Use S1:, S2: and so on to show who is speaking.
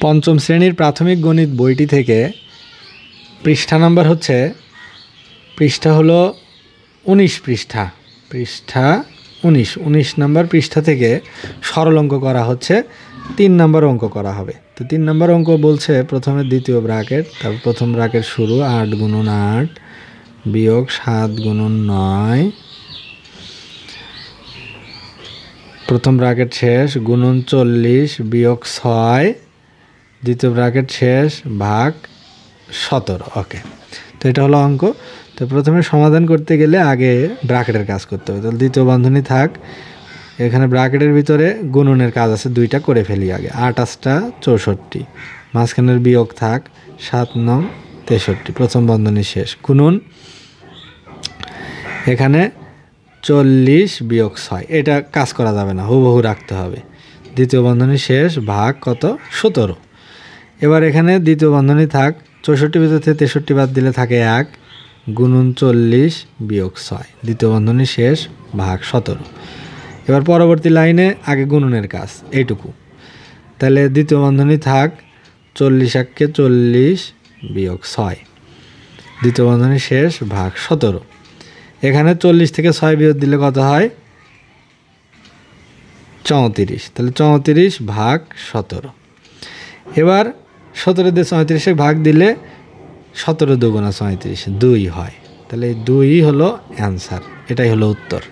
S1: পঞ্চম শ্রেণীর প্রাথমিক গণিত বইটি থেকে পৃষ্ঠা নাম্বার হচ্ছে পৃষ্ঠা হলো 19 পৃষ্ঠা 19 নাম্বার পৃষ্ঠা থেকে সরল অঙ্ক করা হচ্ছে 3 নাম্বার অঙ্ক করা হবে। তো 3 নাম্বার অঙ্ক বলছে প্রথমে দ্বিতীয় ব্র্যাকেট, তারপর প্রথম ব্র্যাকেট শুরু 8 গুণন 8 বিয়োগ 7 গুণন 9, প্রথম ব্র্যাকেট শেষ গুণন 40 বিয়োগ 6, দ্বিতীয় ব্র্যাকেট শেষ ভাগ 17। ওকে, তো এটা হলো অঙ্ক। তো প্রথমে সমাধান করতে গেলে আগে ব্র্যাকেটের কাজ করতে হবে। তাহলে দ্বিতীয় বন্ধনী থাক, এখানে ব্র্যাকেটের ভিতরে গুণনের কাজ আছে, 2টা করে ফেলি আগে। 8 8টা 64, মাঝখানের বিয়োগ থাক 7 9 63, প্রথম বন্ধনী শেষ গুণন এখানে 40 বিয়োগ 6, এটা কাজ করা যাবে না, হুবহু রাখতে হবে। দ্বিতীয় বন্ধনী শেষ ভাগ কত 17। এবার এখানে দ্বিতীয় বন্ধনী থাক 64 ভিতর থেকে 63 বাদ দিলে থাকে 1 গুণন 40 বিয়োগ 6, দ্বিতীয় বন্ধনী শেষ ভাগ 17। এবার পরবর্তী লাইনে আগে গুণনের কাজ এইটুকু। তাহলে দ্বিতীয় বন্ধনী থাক 40 1 40 বিয়োগ 6, দ্বিতীয় বন্ধনী শেষ ভাগ 17। এখানে 40 থেকে 6 বিয়োগ দিলে কত হয় 34, তাহলে 34 ভাগ 17। এবার 17 দিয়ে 34 ভাগ দিলে 17 2 গুণা 34 2 হয়, তাহলে এই 2 হলো অ্যান্সার, এটাই হলো উত্তর।